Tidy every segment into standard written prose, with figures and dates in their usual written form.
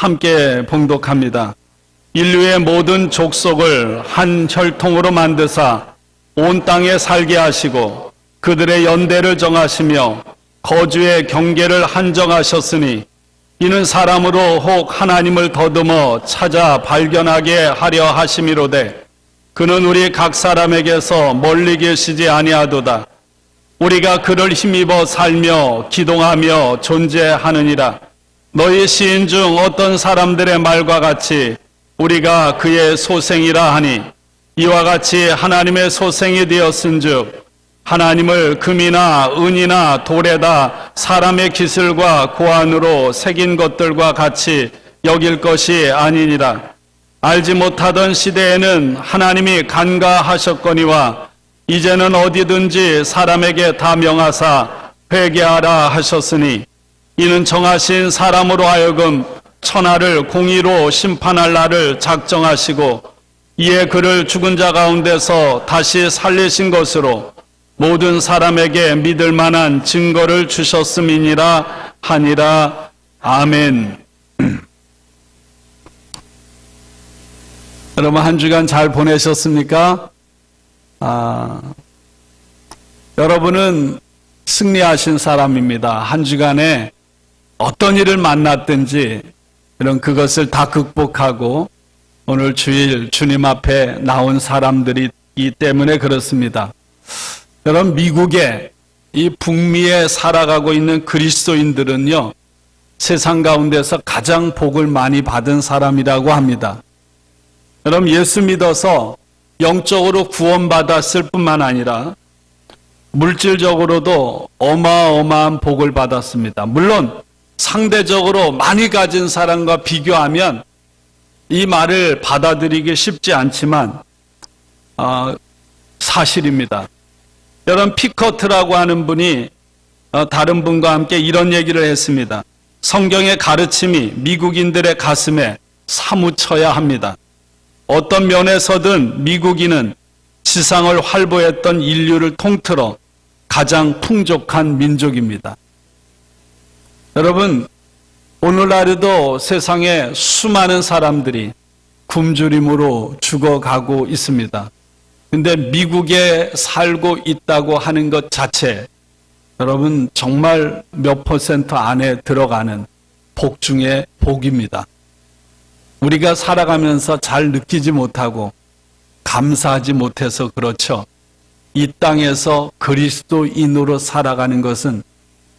함께 봉독합니다. 인류의 모든 족속을 한 혈통으로 만드사 온 땅에 살게 하시고 그들의 연대를 정하시며 거주의 경계를 한정하셨으니 이는 사람으로 혹 하나님을 더듬어 찾아 발견하게 하려 하심이로되 그는 우리 각 사람에게서 멀리 계시지 아니하도다. 우리가 그를 힘입어 살며 기동하며 존재하느니라. 너희 시인 중 어떤 사람들의 말과 같이 우리가 그의 소생이라 하니 이와 같이 하나님의 소생이 되었은즉 하나님을 금이나 은이나 돌에다 사람의 기술과 고안으로 새긴 것들과 같이 여길 것이 아니니라. 알지 못하던 시대에는 하나님이 간과하셨거니와 이제는 어디든지 사람에게 다 명하사 회개하라 하셨으니 이는 정하신 사람으로 하여금 천하를 공의로 심판할 날을 작정하시고 이에 그를 죽은 자 가운데서 다시 살리신 것으로 모든 사람에게 믿을 만한 증거를 주셨음이니라 하니라. 아멘. 여러분 한 주간 잘 보내셨습니까? 여러분은 승리하신 사람입니다. 한 주간에 어떤 일을 만났든지 그것을 다 극복하고 오늘 주일 주님 앞에 나온 사람들이기 때문에 그렇습니다. 여러분 미국의 이 북미에 살아가고 있는 그리스도인들은요 세상 가운데서 가장 복을 많이 받은 사람이라고 합니다. 여러분 예수 믿어서 영적으로 구원받았을 뿐만 아니라 물질적으로도 어마어마한 복을 받았습니다. 물론 상대적으로 많이 가진 사람과 비교하면 이 말을 받아들이기 쉽지 않지만 사실입니다. 여러분 피커트라고 하는 분이 다른 분과 함께 이런 얘기를 했습니다. 성경의 가르침이 미국인들의 가슴에 사무쳐야 합니다. 어떤 면에서든 미국인은 지상을 활보했던 인류를 통틀어 가장 풍족한 민족입니다. 여러분 오늘날에도 세상에 수많은 사람들이 굶주림으로 죽어가고 있습니다. 근데 미국에 살고 있다고 하는 것 자체 여러분 정말 몇 퍼센트 안에 들어가는 복 중에 복입니다. 우리가 살아가면서 잘 느끼지 못하고 감사하지 못해서 그렇죠. 이 땅에서 그리스도인으로 살아가는 것은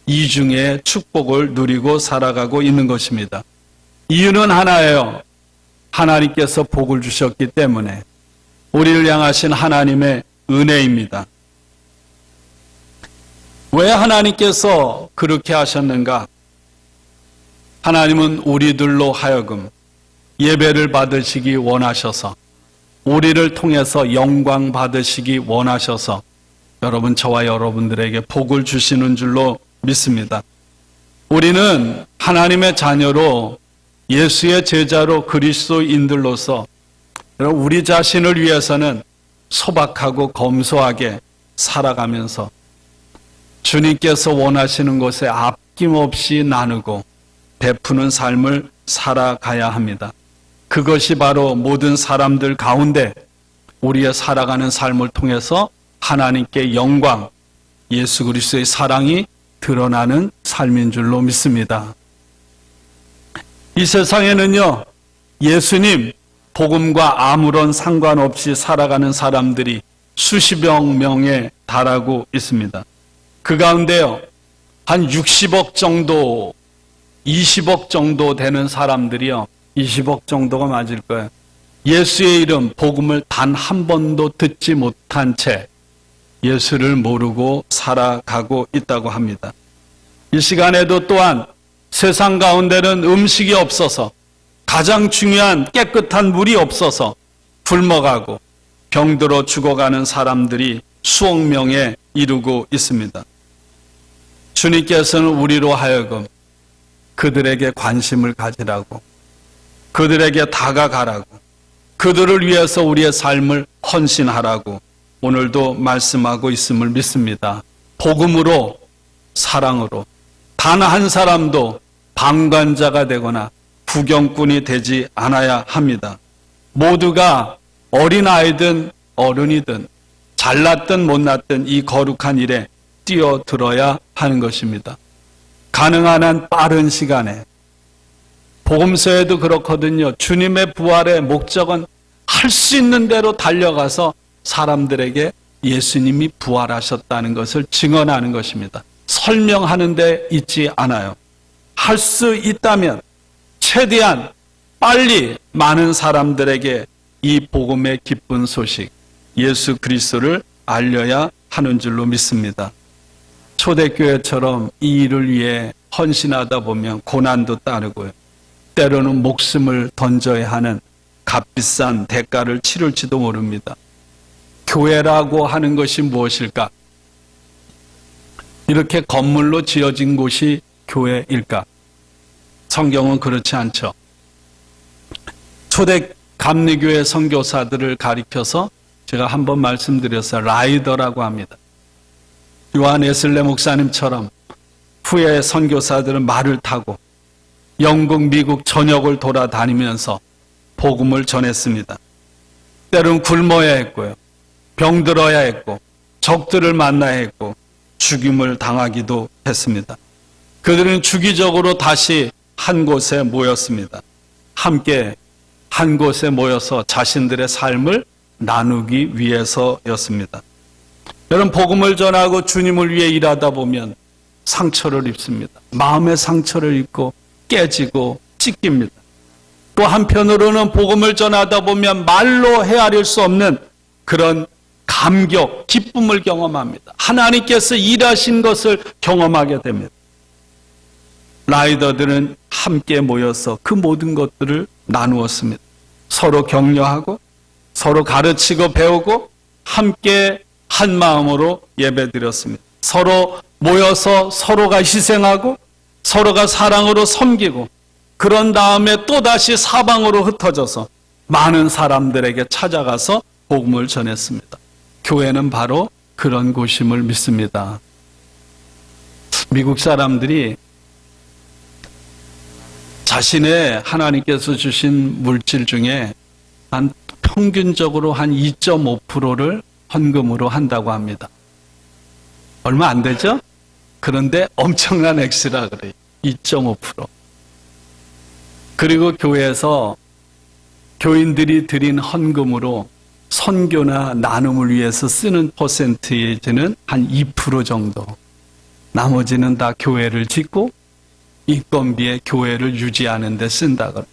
이중의 축복을 누리고 살아가고 있는 것입니다. 이유는 하나예요. 하나님께서 복을 주셨기 때문에 우리를 향하신 하나님의 은혜입니다. 왜 하나님께서 그렇게 하셨는가? 하나님은 우리들로 하여금 예배를 받으시기 원하셔서 우리를 통해서 영광 받으시기 원하셔서 여러분 저와 여러분들에게 복을 주시는 줄로 믿습니다. 우리는 하나님의 자녀로 예수의 제자로 그리스도인들로서 우리 자신을 위해서는 소박하고 검소하게 살아가면서 주님께서 원하시는 것에 아낌없이 나누고 베푸는 삶을 살아가야 합니다. 그것이 바로 모든 사람들 가운데 우리의 살아가는 삶을 통해서 하나님께 영광, 예수 그리스도의 사랑이 드러나는 삶인 줄로 믿습니다. 이 세상에는요, 예수님, 복음과 아무런 상관없이 살아가는 사람들이 수십여 명에 달하고 있습니다. 그 가운데요, 한 60억 정도, 20억 정도 되는 사람들이요, 20억 정도가 맞을 거예요. 예수의 이름, 복음을 단 한 번도 듣지 못한 채 예수를 모르고 살아가고 있다고 합니다. 이 시간에도 또한 세상 가운데는 음식이 없어서 가장 중요한 깨끗한 물이 없어서 굶어가고 병들어 죽어가는 사람들이 수억 명에 이르고 있습니다. 주님께서는 우리로 하여금 그들에게 관심을 가지라고, 그들에게 다가가라고, 그들을 위해서 우리의 삶을 헌신하라고 오늘도 말씀하고 있음을 믿습니다. 복음으로, 사랑으로 단 한 사람도 방관자가 되거나 구경꾼이 되지 않아야 합니다. 모두가 어린아이든 어른이든 잘났든 못났든 이 거룩한 일에 뛰어들어야 하는 것입니다. 가능한 한 빠른 시간에, 복음서에도 그렇거든요. 주님의 부활의 목적은 할 수 있는 대로 달려가서 사람들에게 예수님이 부활하셨다는 것을 증언하는 것입니다. 설명하는 데 있지 않아요. 할 수 있다면 최대한 빨리 많은 사람들에게 이 복음의 기쁜 소식, 예수 그리스도를 알려야 하는 줄로 믿습니다. 초대교회처럼 이 일을 위해 헌신하다 보면 고난도 따르고요. 때로는 목숨을 던져야 하는 값비싼 대가를 치를지도 모릅니다. 교회라고 하는 것이 무엇일까? 이렇게 건물로 지어진 곳이 교회일까? 성경은 그렇지 않죠. 초대 감리교회 선교사들을 가리켜서 제가 한번 말씀드렸어요. 라이더라고 합니다. 요한 웨슬레 목사님처럼 후에 선교사들은 말을 타고 영국, 미국 전역을 돌아다니면서 복음을 전했습니다. 때로는 굶어야 했고요. 병들어야 했고 적들을 만나야 했고 죽임을 당하기도 했습니다. 그들은 주기적으로 다시 한 곳에 모였습니다. 함께 한 곳에 모여서 자신들의 삶을 나누기 위해서였습니다. 여러분, 복음을 전하고 주님을 위해 일하다 보면 상처를 입습니다. 마음의 상처를 입고 깨지고 찢깁니다. 또 한편으로는 복음을 전하다 보면 말로 헤아릴 수 없는 그런 감격, 기쁨을 경험합니다. 하나님께서 일하신 것을 경험하게 됩니다. 라이더들은 함께 모여서 그 모든 것들을 나누었습니다. 서로 격려하고 서로 가르치고 배우고 함께 한 마음으로 예배드렸습니다. 서로 모여서 서로가 희생하고 서로가 사랑으로 섬기고 그런 다음에 또다시 사방으로 흩어져서 많은 사람들에게 찾아가서 복음을 전했습니다. 교회는 바로 그런 곳임을 믿습니다. 미국 사람들이 자신의 하나님께서 주신 물질 중에 한 평균적으로 한 2.5%를 헌금으로 한다고 합니다. 얼마 안 되죠? 그런데 엄청난 액수라 그래요. 2.5%. 그리고 교회에서 교인들이 드린 헌금으로 선교나 나눔을 위해서 쓰는 퍼센테이지는 한 2% 정도. 나머지는 다 교회를 짓고 인건비에 교회를 유지하는 데 쓴다고.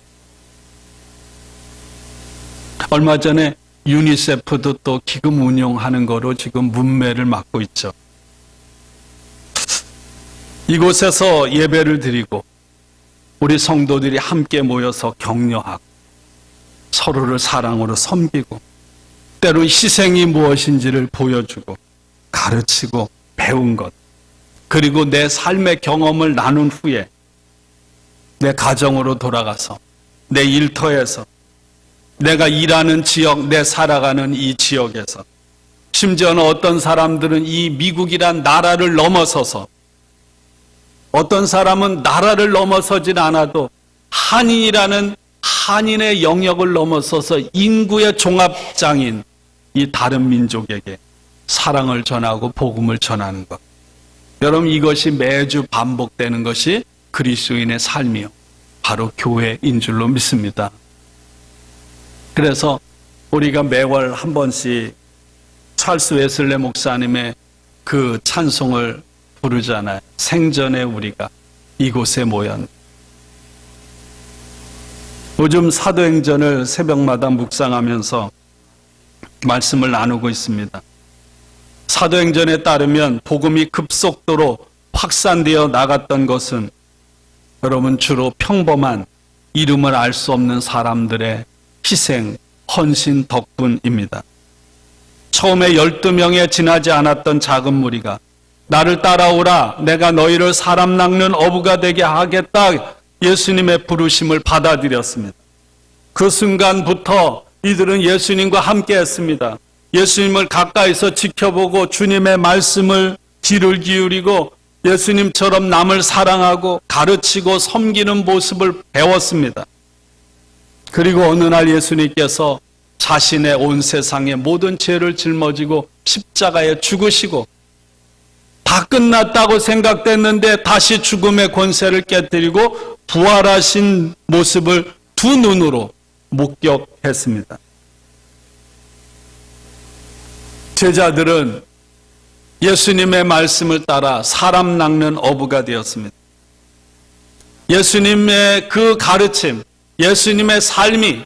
얼마 전에 유니세프도 또 기금 운용하는 거로 지금 문매를 맡고 있죠. 이곳에서 예배를 드리고 우리 성도들이 함께 모여서 격려하고 서로를 사랑으로 섬기고 때로 희생이 무엇인지를 보여주고 가르치고 배운 것, 그리고 내 삶의 경험을 나눈 후에 내 가정으로 돌아가서 내 일터에서 내가 일하는 지역, 내 살아가는 이 지역에서 심지어는 어떤 사람들은 이 미국이란 나라를 넘어서서 어떤 사람은 나라를 넘어서진 않아도 한인이라는 한인의 영역을 넘어서서 인구의 종합장인 이 다른 민족에게 사랑을 전하고 복음을 전하는 것. 여러분, 이것이 매주 반복되는 것이 그리스도인의 삶이요, 바로 교회인 줄로 믿습니다. 그래서 우리가 매월 한 번씩 찰스 웨슬레 목사님의 그 찬송을 부르잖아요. 생전에 우리가 이곳에 모였네. 요즘 사도행전을 새벽마다 묵상하면서 말씀을 나누고 있습니다. 사도행전에 따르면 복음이 급속도로 확산되어 나갔던 것은 여러분 주로 평범한 이름을 알 수 없는 사람들의 희생, 헌신 덕분입니다. 처음에 12명에 지나지 않았던 작은 무리가 나를 따라오라, 내가 너희를 사람 낚는 어부가 되게 하겠다, 예수님의 부르심을 받아들였습니다. 그 순간부터 이들은 예수님과 함께 했습니다. 예수님을 가까이서 지켜보고 주님의 말씀을 귀를 기울이고 예수님처럼 남을 사랑하고 가르치고 섬기는 모습을 배웠습니다. 그리고 어느 날 예수님께서 자신의 온 세상의 모든 죄를 짊어지고 십자가에 죽으시고 다 끝났다고 생각됐는데 다시 죽음의 권세를 깨뜨리고 부활하신 모습을 두 눈으로 목격했습니다. 제자들은 예수님의 말씀을 따라 사람 낚는 어부가 되었습니다. 예수님의 그 가르침, 예수님의 삶이,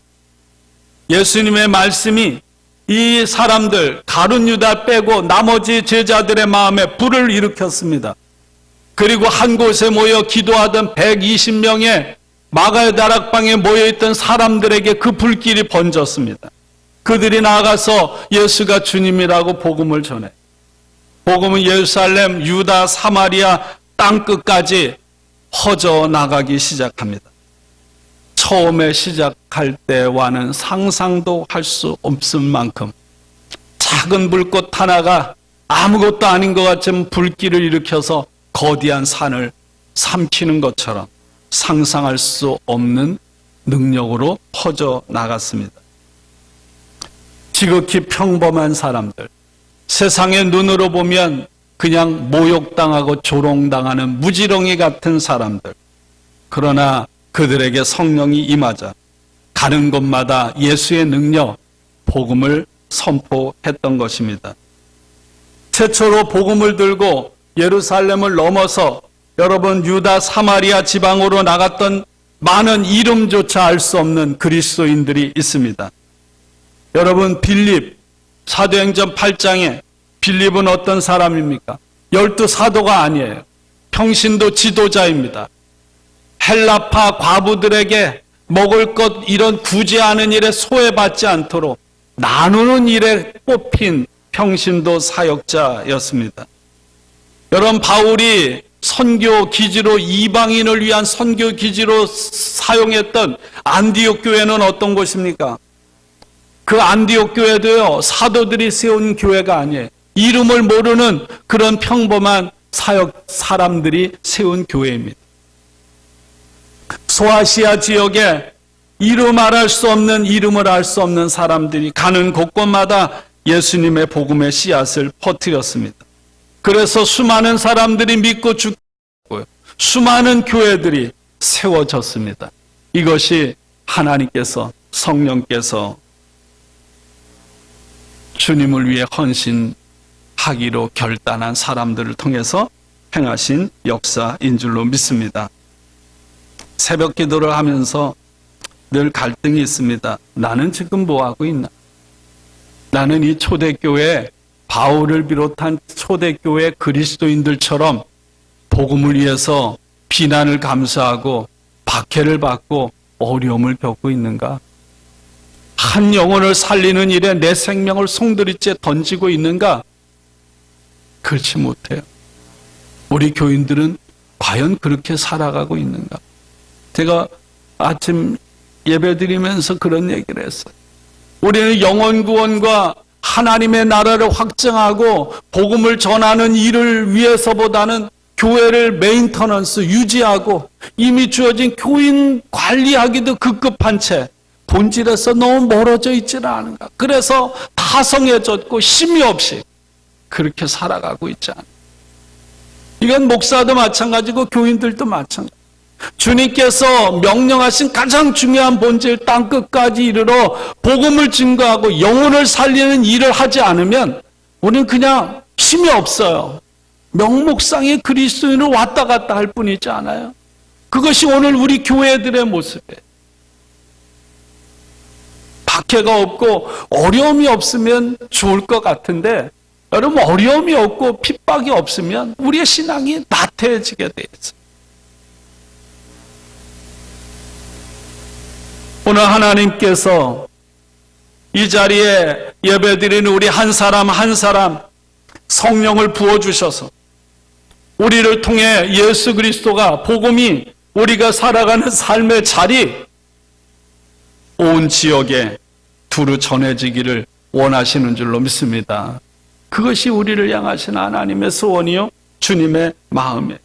예수님의 말씀이 이 사람들 가룟 유다 빼고 나머지 제자들의 마음에 불을 일으켰습니다. 그리고 한 곳에 모여 기도하던 120명의 마가의 다락방에 모여있던 사람들에게 그 불길이 번졌습니다. 그들이 나아가서 예수가 주님이라고 복음을 전해. 복음은 예루살렘, 유다, 사마리아 땅끝까지 퍼져나가기 시작합니다. 처음에 시작할 때와는 상상도 할 수 없을 만큼 작은 불꽃 하나가 아무것도 아닌 것 같지만 불길을 일으켜서 거대한 산을 삼키는 것처럼 상상할 수 없는 능력으로 퍼져나갔습니다. 지극히 평범한 사람들, 세상의 눈으로 보면 그냥 모욕당하고 조롱당하는 무지렁이 같은 사람들, 그러나 그들에게 성령이 임하자 가는 곳마다 예수의 능력, 복음을 선포했던 것입니다. 최초로 복음을 들고 예루살렘을 넘어서 여러분 유다 사마리아 지방으로 나갔던 많은 이름조차 알 수 없는 그리스도인들이 있습니다. 여러분 빌립 사도행전 8장에 빌립은 어떤 사람입니까? 12사도가 아니에요. 평신도 지도자입니다. 헬라파 과부들에게 먹을 것 이런 구제하는 일에 소외받지 않도록 나누는 일에 뽑힌 평신도 사역자였습니다. 여러분 바울이 선교 기지로 이방인을 위한 선교 기지로 사용했던 안디옥 교회는 어떤 곳입니까? 그 안디옥 교회도요 사도들이 세운 교회가 아니에요. 이름을 모르는 그런 평범한 사역 사람들이 세운 교회입니다. 소아시아 지역에 이름을 알 수 없는 사람들이 가는 곳곳마다 예수님의 복음의 씨앗을 퍼뜨렸습니다. 그래서 수많은 사람들이 믿고 죽고요. 수많은 교회들이 세워졌습니다. 이것이 하나님께서 성령께서 주님을 위해 헌신하기로 결단한 사람들을 통해서 행하신 역사인 줄로 믿습니다. 새벽 기도를 하면서 늘 갈등이 있습니다. 나는 지금 뭐하고 있나? 나는 이 초대교회 바울을 비롯한 초대교회 그리스도인들처럼 복음을 위해서 비난을 감수하고 박해를 받고 어려움을 겪고 있는가? 한 영혼을 살리는 일에 내 생명을 송두리째 던지고 있는가? 그렇지 못해요. 우리 교인들은 과연 그렇게 살아가고 있는가? 제가 아침 예배드리면서 그런 얘기를 했어요. 우리는 영혼 구원과 하나님의 나라를 확증하고 복음을 전하는 일을 위해서보다는 교회를 메인터넌스 유지하고 이미 주어진 교인 관리하기도 급급한 채 본질에서 너무 멀어져 있지는 않은가. 그래서 타성해졌고 힘이 없이 그렇게 살아가고 있지 않아요. 이건 목사도 마찬가지고 교인들도 마찬가지. 주님께서 명령하신 가장 중요한 본질 땅끝까지 이르러 복음을 증거하고 영혼을 살리는 일을 하지 않으면 우리는 그냥 힘이 없어요. 명목상의 그리스도인을 왔다 갔다 할 뿐이지 않아요. 그것이 오늘 우리 교회들의 모습이에요. 박해가 없고 어려움이 없으면 좋을 것 같은데 여러분 어려움이 없고 핍박이 없으면 우리의 신앙이 나태해지게 돼 있어요. 오늘 하나님께서 이 자리에 예배드리는 우리 한 사람 한 사람 성령을 부어주셔서 우리를 통해 예수 그리스도가 복음이 우리가 살아가는 삶의 자리 온 지역에 두루 전해지기를 원하시는 줄로 믿습니다. 그것이 우리를 향하신 하나님의 소원이요 주님의 마음에.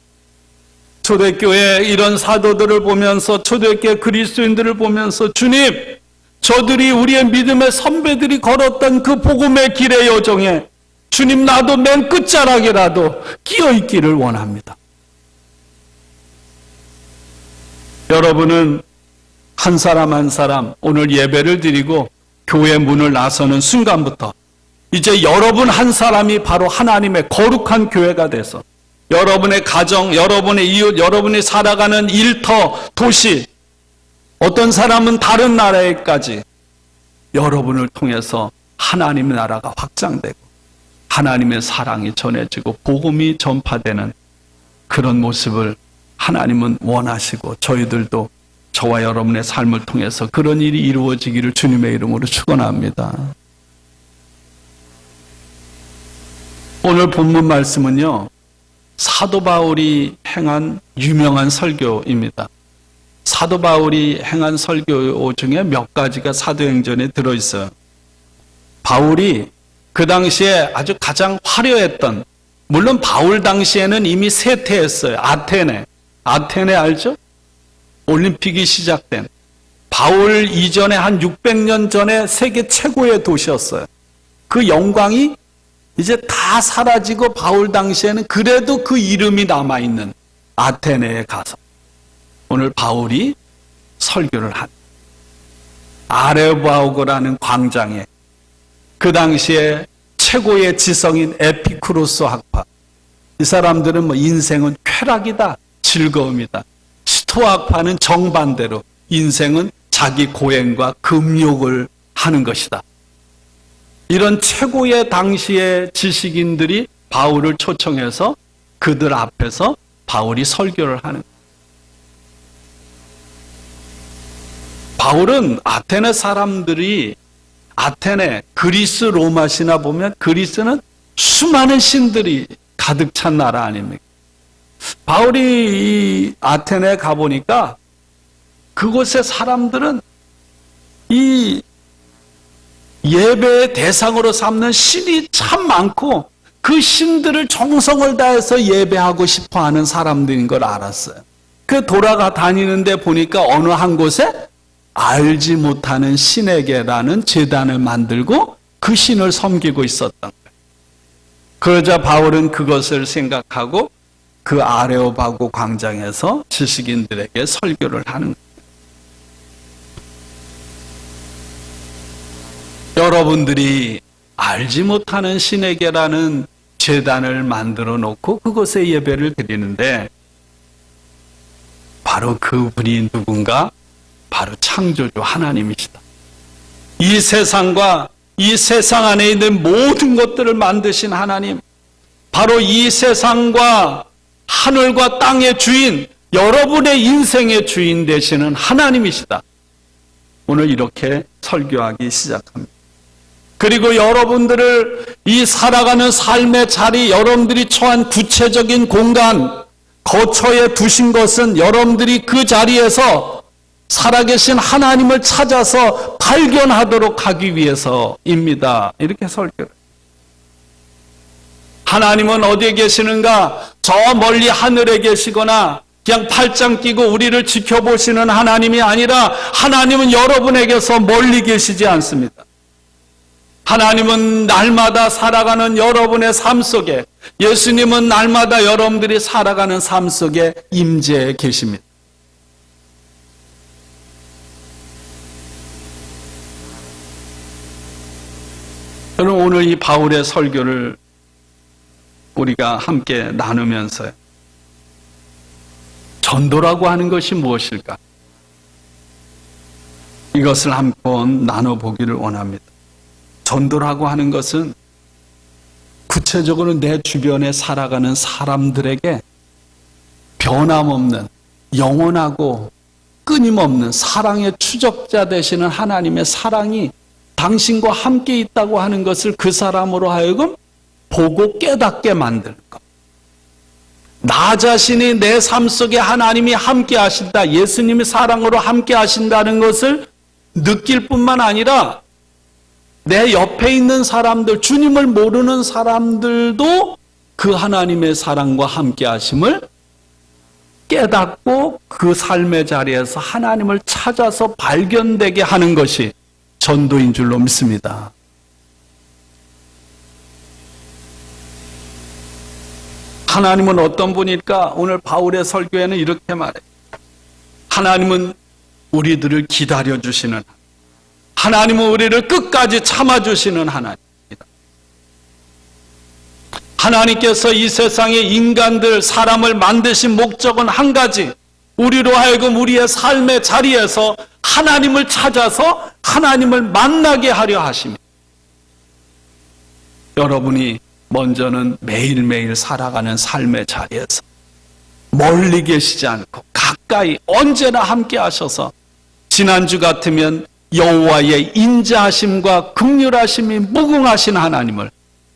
초대교회 이런 사도들을 보면서, 초대교회 그리스도인들을 보면서, 주님, 저들이 우리의 믿음의 선배들이 걸었던 그 복음의 길의 여정에 주님, 나도 맨 끝자락이라도 끼어 있기를 원합니다. 여러분은 한 사람 한 사람 오늘 예배를 드리고 교회 문을 나서는 순간부터 이제 여러분 한 사람이 바로 하나님의 거룩한 교회가 돼서 여러분의 가정, 여러분의 이웃, 여러분이 살아가는 일터, 도시, 어떤 사람은 다른 나라에까지 여러분을 통해서 하나님의 나라가 확장되고 하나님의 사랑이 전해지고 복음이 전파되는 그런 모습을 하나님은 원하시고 저희들도 저와 여러분의 삶을 통해서 그런 일이 이루어지기를 주님의 이름으로 축원합니다. 오늘 본문 말씀은요, 사도 바울이 행한 유명한 설교입니다. 사도 바울이 행한 설교 중에 몇 가지가 사도행전에 들어있어요. 바울이 그 당시에 아주 가장 화려했던, 물론 바울 당시에는 이미 쇠퇴했어요. 아테네 알죠? 올림픽이 시작된 바울 이전에 한 600년 전에 세계 최고의 도시였어요. 그 영광이 이제 다 사라지고 바울 당시에는 그래도 그 이름이 남아있는 아테네에 가서 오늘 바울이 설교를 한 아레오파고라는 광장에 그 당시에 최고의 지성인 에피쿠로스 학파, 이 사람들은 인생은 쾌락이다, 즐거움이다. 스토아파는 정반대로 인생은 자기 고행과 금욕을 하는 것이다. 이런 최고의 당시의 지식인들이 바울을 초청해서 그들 앞에서 바울이 설교를 하는 거예요. 바울은 아테네 사람들이, 아테네, 그리스 로마시나 보면 그리스는 수많은 신들이 가득 찬 나라 아닙니까? 바울이 이 아테네에 가보니까 그곳의 사람들은 이 예배의 대상으로 삼는 신이 참 많고 그 신들을 정성을 다해서 예배하고 싶어하는 사람들인 걸 알았어요. 그 돌아가 다니는데 보니까 어느 한 곳에 알지 못하는 신에게라는 제단을 만들고 그 신을 섬기고 있었던 거예요. 그러자 바울은 그것을 생각하고 그 아레오파고 광장에서 지식인들에게 설교를 하는 거예요. 여러분들이 알지 못하는 신에게라는 제단을 만들어 놓고 그곳에 예배를 드리는데 바로 그분이 누군가? 바로 창조주 하나님이시다. 이 세상과 이 세상 안에 있는 모든 것들을 만드신 하나님, 바로 이 세상과 하늘과 땅의 주인, 여러분의 인생의 주인 되시는 하나님이시다. 오늘 이렇게 설교하기 시작합니다. 그리고 여러분들을 이 살아가는 삶의 자리, 여러분들이 처한 구체적인 공간, 거처에 두신 것은 여러분들이 그 자리에서 살아계신 하나님을 찾아서 발견하도록 하기 위해서입니다. 이렇게 설교를. 하나님은 어디에 계시는가? 저 멀리 하늘에 계시거나 그냥 팔짱 끼고 우리를 지켜보시는 하나님이 아니라 하나님은 여러분에게서 멀리 계시지 않습니다. 하나님은 날마다 살아가는 여러분의 삶 속에, 예수님은 날마다 여러분들이 살아가는 삶 속에 임재해 계십니다. 저는 오늘 이 바울의 설교를 우리가 함께 나누면서 전도라고 하는 것이 무엇일까? 이것을 한번 나눠보기를 원합니다. 전도라고 하는 것은 구체적으로 내 주변에 살아가는 사람들에게 변함없는, 영원하고 끊임없는 사랑의 추적자 되시는 하나님의 사랑이 당신과 함께 있다고 하는 것을 그 사람으로 하여금 보고 깨닫게 만드는 것. 나 자신이 내 삶 속에 하나님이 함께 하신다, 예수님이 사랑으로 함께 하신다는 것을 느낄 뿐만 아니라 내 옆에 있는 사람들, 주님을 모르는 사람들도 그 하나님의 사랑과 함께 하심을 깨닫고 그 삶의 자리에서 하나님을 찾아서 발견되게 하는 것이 전도인 줄로 믿습니다. 하나님은 어떤 분일까? 오늘 바울의 설교에는 이렇게 말해요. 하나님은 우리들을 기다려주시는 하나님은 우리를 끝까지 참아주시는 하나님입니다. 하나님께서 이 세상의 인간들, 사람을 만드신 목적은 한 가지, 우리로 하여금 우리의 삶의 자리에서 하나님을 찾아서 하나님을 만나게 하려 하십니다. 여러분이 먼저는 매일매일 살아가는 삶의 자리에서 멀리 계시지 않고 가까이 언제나 함께 하셔서 지난주 같으면 여호와의 인자하심과 긍휼하심이 무궁하신 하나님을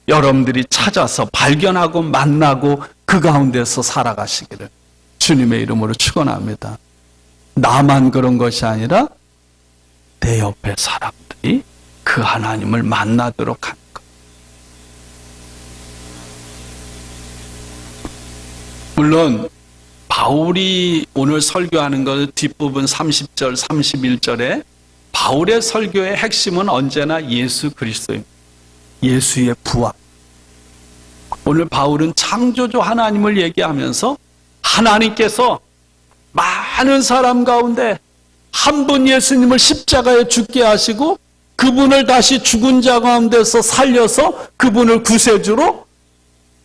여러분들이 찾아서 발견하고 만나고 그 가운데서 살아가시기를 주님의 이름으로 축원합니다. 나만 그런 것이 아니라 내 옆에 사람들이 그 하나님을 만나도록 하는 것. 물론 바울이 오늘 설교하는 것 뒷부분 30절, 31절에 바울의 설교의 핵심은 언제나 예수 그리스도입니다. 예수의 부활. 오늘 바울은 창조주 하나님을 얘기하면서 하나님께서 많은 사람 가운데 한 분 예수님을 십자가에 죽게 하시고 그분을 다시 죽은 자 가운데서 살려서 그분을 구세주로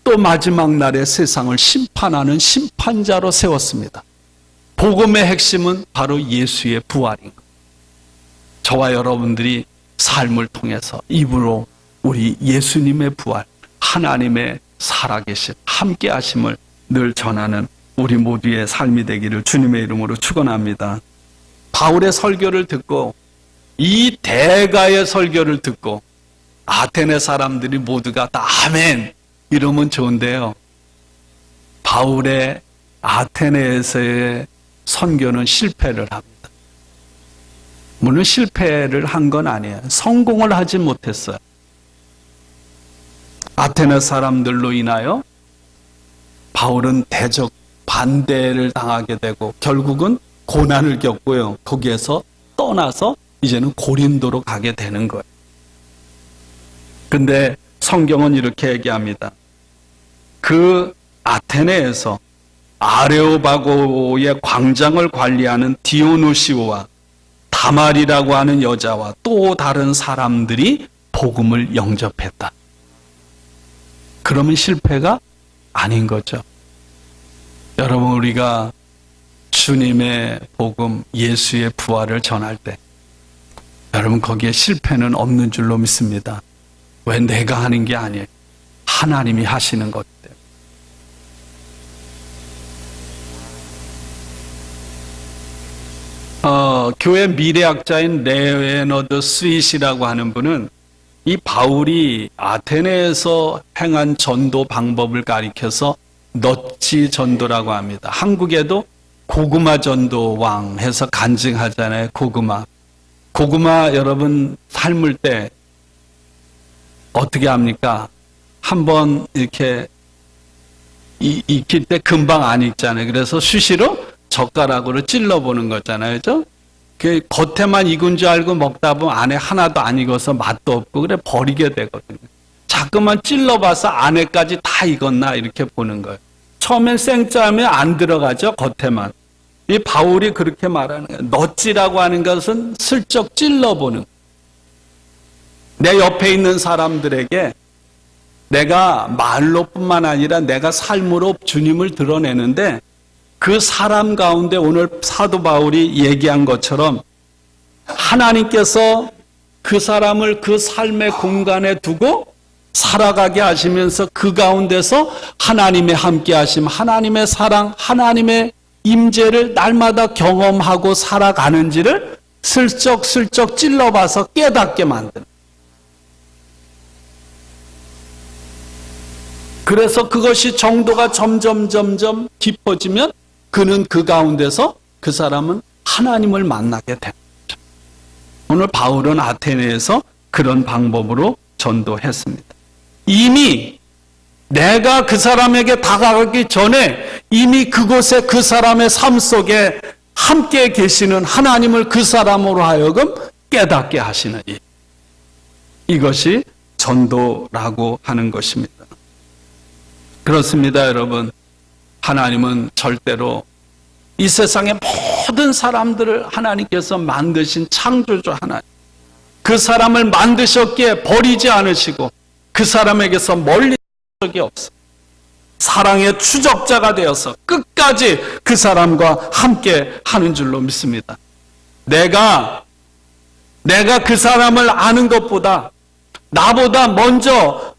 또 마지막 날에 세상을 심판하는 심판자로 세웠습니다. 복음의 핵심은 바로 예수의 부활인 것. 저와 여러분들이 삶을 통해서 입으로 우리 예수님의 부활, 하나님의 살아계신 함께 하심을 늘 전하는 우리 모두의 삶이 되기를 주님의 이름으로 축원합니다. 바울의 설교를 듣고 이 대가의 설교를 듣고 아테네 사람들이 모두가 다 아멘 이러면 좋은데요. 바울의 아테네에서의 선교는 실패를 합니다. 물론 실패를 한 건 아니에요. 성공을 하지 못했어요. 아테네 사람들로 인하여 바울은 대적 반대를 당하게 되고 결국은 고난을 겪고요. 거기에서 떠나서 이제는 고린도로 가게 되는 거예요. 근데 성경은 이렇게 얘기합니다. 그 아테네에서 아레오바고의 광장을 관리하는 디오누시오와 다말이라고 하는 여자와 또 다른 사람들이 복음을 영접했다. 그러면 실패가 아닌 거죠. 여러분, 우리가 주님의 복음, 예수의 부활을 전할 때 여러분 거기에 실패는 없는 줄로 믿습니다. 왜 내가 하는 게 아니에요. 하나님이 하시는 것 때문에. 교회 미래학자인 레너드 스윗이라고 하는 분은 이 바울이 아테네에서 행한 전도 방법을 가리켜서 너치 전도라고 합니다. 한국에도 고구마 전도왕 해서 간증하잖아요. 고구마 여러분 삶을 때 어떻게 합니까? 한번 이렇게 익힐 때 금방 안 익잖아요. 그래서 수시로 젓가락으로 찔러보는 거잖아요. 그죠? 그 겉에만 익은 줄 알고 먹다 보면 안에 하나도 안 익어서 맛도 없고 그래 버리게 되거든요. 자꾸만 찔러봐서 안에까지 다 익었나 이렇게 보는 거예요. 처음엔 생짜면 안 들어가죠. 겉에만. 이 바울이 그렇게 말하는 거예요. 너찌라고 하는 것은 슬쩍 찔러보는 거예요. 내 옆에 있는 사람들에게 내가 말로뿐만 아니라 내가 삶으로 주님을 드러내는데 그 사람 가운데 오늘 사도 바울이 얘기한 것처럼 하나님께서 그 사람을 그 삶의 공간에 두고 살아가게 하시면서 그 가운데서 하나님의 함께하심, 하나님의 사랑, 하나님의 임재를 날마다 경험하고 살아가는지를 슬쩍슬쩍 찔러봐서 깨닫게 만드는. 그래서 그것이 정도가 점점 깊어지면 그는 그 가운데서 그 사람은 하나님을 만나게 됩니다. 오늘 바울은 아테네에서 그런 방법으로 전도했습니다. 이미 내가 그 사람에게 다가가기 전에 이미 그곳에 그 사람의 삶 속에 함께 계시는 하나님을 그 사람으로 하여금 깨닫게 하시는 일. 이것이 전도라고 하는 것입니다. 그렇습니다, 여러분. 하나님은 절대로 이 세상의 모든 사람들을 하나님께서 만드신 창조주 하나님, 그 사람을 만드셨기에 버리지 않으시고 그 사람에게서 멀리 적이 없어. 사랑의 추적자가 되어서 끝까지 그 사람과 함께 하는 줄로 믿습니다. 내가 그 사람을 아는 것보다 나보다 먼저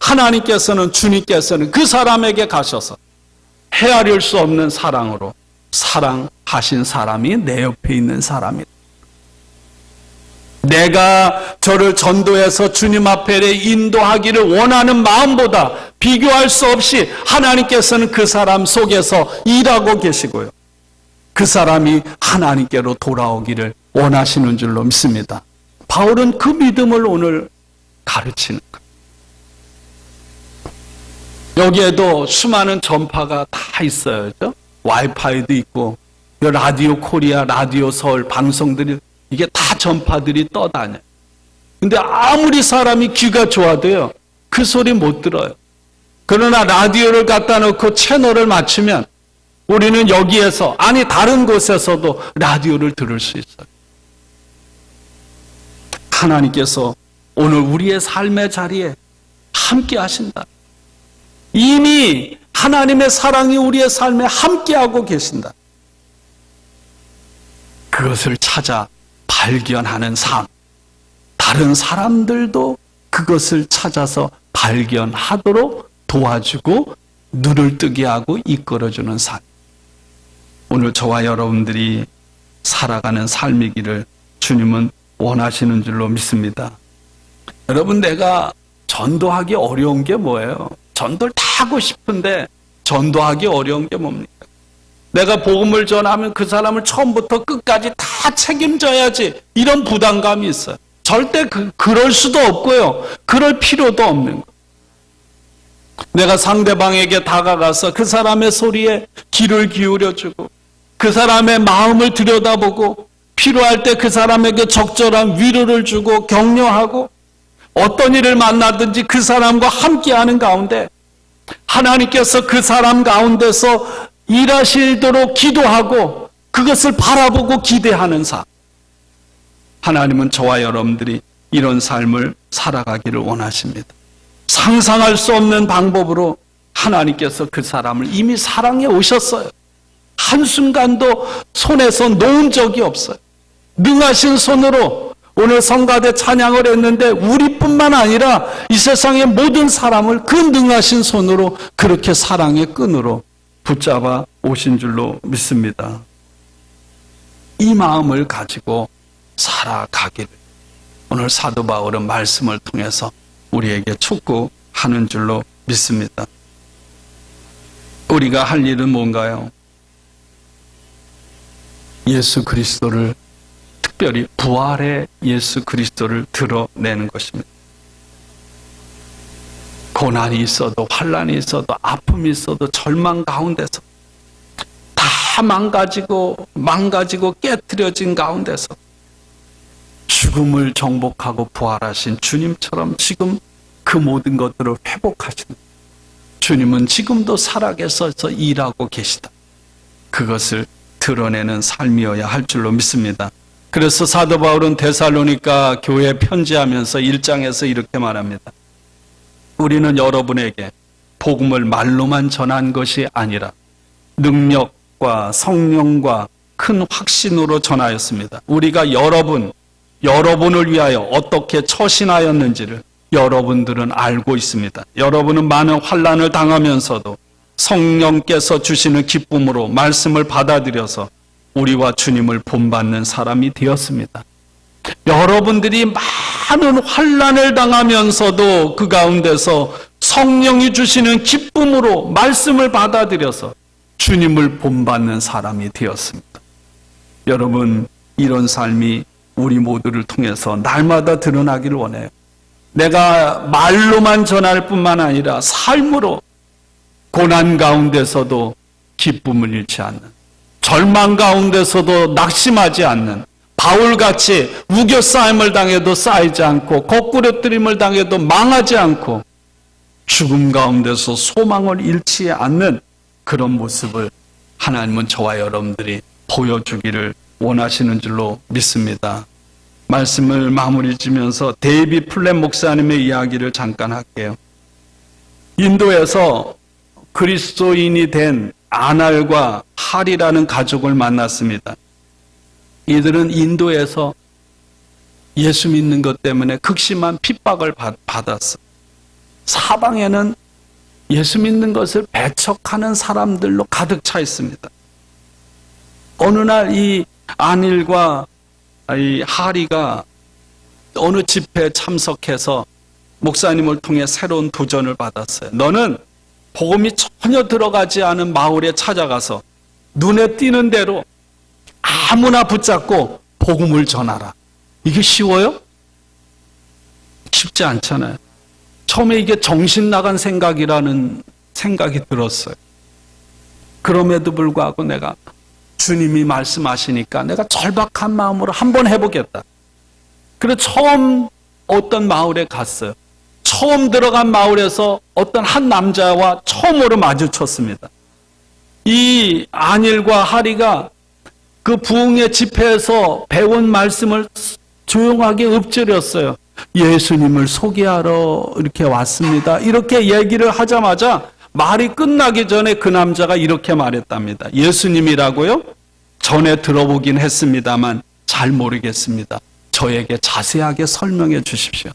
주님께서는 그 사람에게 가셔서 헤아릴 수 없는 사랑으로 사랑하신 사람이 내 옆에 있는 사람이다. 내가 저를 전도해서 주님 앞에 인도하기를 원하는 마음보다 비교할 수 없이 하나님께서는 그 사람 속에서 일하고 계시고요. 그 사람이 하나님께로 돌아오기를 원하시는 줄로 믿습니다. 바울은 그 믿음을 오늘 가르치는 거예요. 여기에도 수많은 전파가 다 있어요. 그렇죠? 와이파이도 있고 라디오 코리아, 라디오 서울 방송들이 이게 다 전파들이 떠다녀요. 근데 아무리 사람이 귀가 좋아도요, 그 소리 못 들어요. 그러나 라디오를 갖다 놓고 채널을 맞추면 우리는 여기에서, 아니 다른 곳에서도 라디오를 들을 수 있어요. 하나님께서 오늘 우리의 삶의 자리에 함께 하신다. 이미 하나님의 사랑이 우리의 삶에 함께하고 계신다. 그것을 찾아 발견하는 삶. 다른 사람들도 그것을 찾아서 발견하도록 도와주고 눈을 뜨게 하고 이끌어주는 삶. 오늘 저와 여러분들이 살아가는 삶이기를 주님은 원하시는 줄로 믿습니다. 여러분, 내가 전도하기 어려운 게 뭐예요? 전도를 다 하고 싶은데 전도하기 어려운 게 뭡니까? 내가 복음을 전하면 그 사람을 처음부터 끝까지 다 책임져야지, 이런 부담감이 있어요. 절대 그럴 수도 없고요. 그럴 필요도 없는 거. 내가 상대방에게 다가가서 그 사람의 소리에 귀를 기울여주고 그 사람의 마음을 들여다보고 필요할 때 그 사람에게 적절한 위로를 주고 격려하고 어떤 일을 만나든지 그 사람과 함께하는 가운데 하나님께서 그 사람 가운데서 일하시도록 기도하고 그것을 바라보고 기대하는 삶. 하나님은 저와 여러분들이 이런 삶을 살아가기를 원하십니다. 상상할 수 없는 방법으로 하나님께서 그 사람을 이미 사랑해 오셨어요. 한순간도 손에서 놓은 적이 없어요. 능하신 손으로 오늘 성가대 찬양을 했는데 우리뿐만 아니라 이 세상의 모든 사람을 그 능하신 손으로 그렇게 사랑의 끈으로 붙잡아 오신 줄로 믿습니다. 이 마음을 가지고 살아가기를 오늘 사도 바울은 말씀을 통해서 우리에게 촉구하는 줄로 믿습니다. 우리가 할 일은 뭔가요? 예수 그리스도를, 특별히 부활의 예수 그리스도를 드러내는 것입니다. 고난이 있어도, 환난이 있어도, 아픔이 있어도, 절망 가운데서 다 망가지고 깨트려진 가운데서 죽음을 정복하고 부활하신 주님처럼 지금 그 모든 것들을 회복하시는 주님은 지금도 살아계셔서 일하고 계시다. 그것을 드러내는 삶이어야 할 줄로 믿습니다. 그래서 사도 바울은 데살로니가 교회에 편지하면서 1장에서 이렇게 말합니다. 우리는 여러분에게 복음을 말로만 전한 것이 아니라 능력과 성령과 큰 확신으로 전하였습니다. 우리가 여러분을 위하여 어떻게 처신하였는지를 여러분들은 알고 있습니다. 여러분은 많은 환난을 당하면서도 성령께서 주시는 기쁨으로 말씀을 받아들여서 우리와 주님을 본받는 사람이 되었습니다. 여러분들이 많은 환난을 당하면서도 그 가운데서 성령이 주시는 기쁨으로 말씀을 받아들여서 주님을 본받는 사람이 되었습니다. 여러분, 이런 삶이 우리 모두를 통해서 날마다 드러나기를 원해요. 내가 말로만 전할 뿐만 아니라 삶으로 고난 가운데서도 기쁨을 잃지 않는, 절망 가운데서도 낙심하지 않는, 바울같이 우겨싸임을 당해도 쌓이지 않고 거꾸러뜨림을 당해도 망하지 않고 죽음 가운데서 소망을 잃지 않는 그런 모습을 하나님은 저와 여러분들이 보여주기를 원하시는 줄로 믿습니다. 말씀을 마무리 지면서 데이비 플랫 목사님의 이야기를 잠깐 할게요. 인도에서 그리스도인이 된 아날과 할이라는 가족을 만났습니다. 이들은 인도에서 예수 믿는 것 때문에 극심한 핍박을 받았어요. 사방에는 예수 믿는 것을 배척하는 사람들로 가득 차 있습니다. 어느 날 이 아닐과 이 하리가 어느 집회에 참석해서 목사님을 통해 새로운 도전을 받았어요. 너는 복음이 전혀 들어가지 않은 마을에 찾아가서 눈에 띄는 대로 아무나 붙잡고 복음을 전하라. 이게 쉬워요? 쉽지 않잖아요. 처음에 이게 정신 나간 생각이라는 생각이 들었어요. 그럼에도 불구하고 내가 주님이 말씀하시니까 내가 절박한 마음으로 한번 해보겠다. 그래서 처음 어떤 마을에 갔어요. 처음 들어간 마을에서 어떤 한 남자와 처음으로 마주쳤습니다. 이 안일과 하리가 그 부흥의 집회에서 배운 말씀을 조용하게 읊조렸어요. 예수님을 소개하러 이렇게 왔습니다. 이렇게 얘기를 하자마자 말이 끝나기 전에 그 남자가 이렇게 말했답니다. 예수님이라고요? 전에 들어보긴 했습니다만 잘 모르겠습니다. 저에게 자세하게 설명해 주십시오.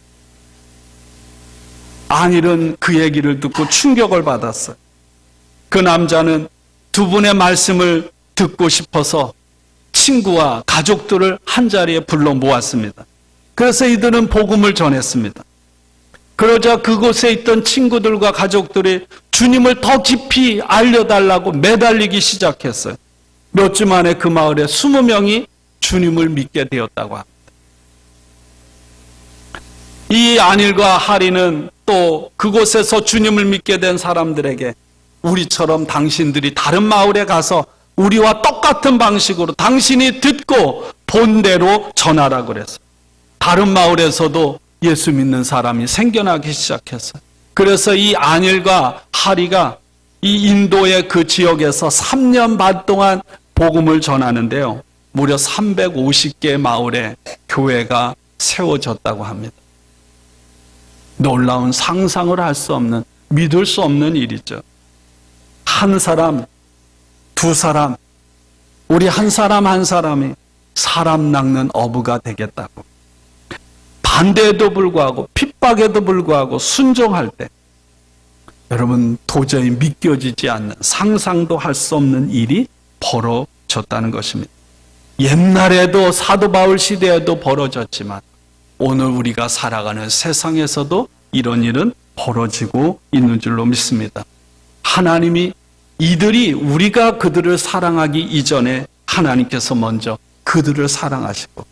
안일은 그 얘기를 듣고 충격을 받았어요. 그 남자는 두 분의 말씀을 듣고 싶어서 친구와 가족들을 한자리에 불러 모았습니다. 그래서 이들은 복음을 전했습니다. 그러자 그곳에 있던 친구들과 가족들이 주님을 더 깊이 알려달라고 매달리기 시작했어요. 몇 주 만에 그 마을에 20명이 주님을 믿게 되었다고 합니다. 이 안일과 하리는 또 그곳에서 주님을 믿게 된 사람들에게 우리처럼 당신들이 다른 마을에 가서 우리와 똑같은 방식으로 당신이 듣고 본 대로 전하라 그랬어요. 다른 마을에서도 예수 믿는 사람이 생겨나기 시작했어요. 그래서 이 안일과 하리가 이 인도의 그 지역에서 3년 반 동안 복음을 전하는데요. 무려 350개 마을에 교회가 세워졌다고 합니다. 놀라운 상상을 할 수 없는, 믿을 수 없는 일이죠. 한 사람, 두 사람, 우리 한 사람 한 사람이 사람 낚는 어부가 되겠다고. 반대에도 불구하고 핍박에도 불구하고 순종할 때 여러분 도저히 믿겨지지 않는, 상상도 할 수 없는 일이 벌어졌다는 것입니다. 옛날에도 사도 바울 시대에도 벌어졌지만 오늘 우리가 살아가는 세상에서도 이런 일은 벌어지고 있는 줄로 믿습니다. 하나님이 이들이 우리가 그들을 사랑하기 이전에 하나님께서 먼저 그들을 사랑하시고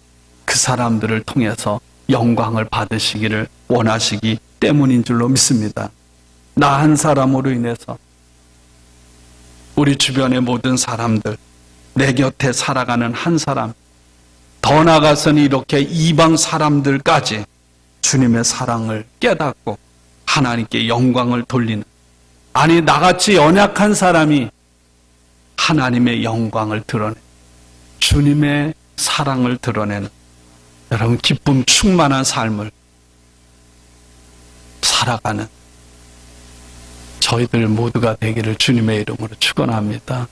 그 사람들을 통해서 영광을 받으시기를 원하시기 때문인 줄로 믿습니다. 나 한 사람으로 인해서 우리 주변의 모든 사람들, 내 곁에 살아가는 한 사람, 더 나아가서는 이렇게 이방 사람들까지 주님의 사랑을 깨닫고 하나님께 영광을 돌리는, 아니 나같이 연약한 사람이 하나님의 영광을 드러내는, 주님의 사랑을 드러내는 여러분 기쁨 충만한 삶을 살아가는 저희들 모두가 되기를 주님의 이름으로 축원합니다.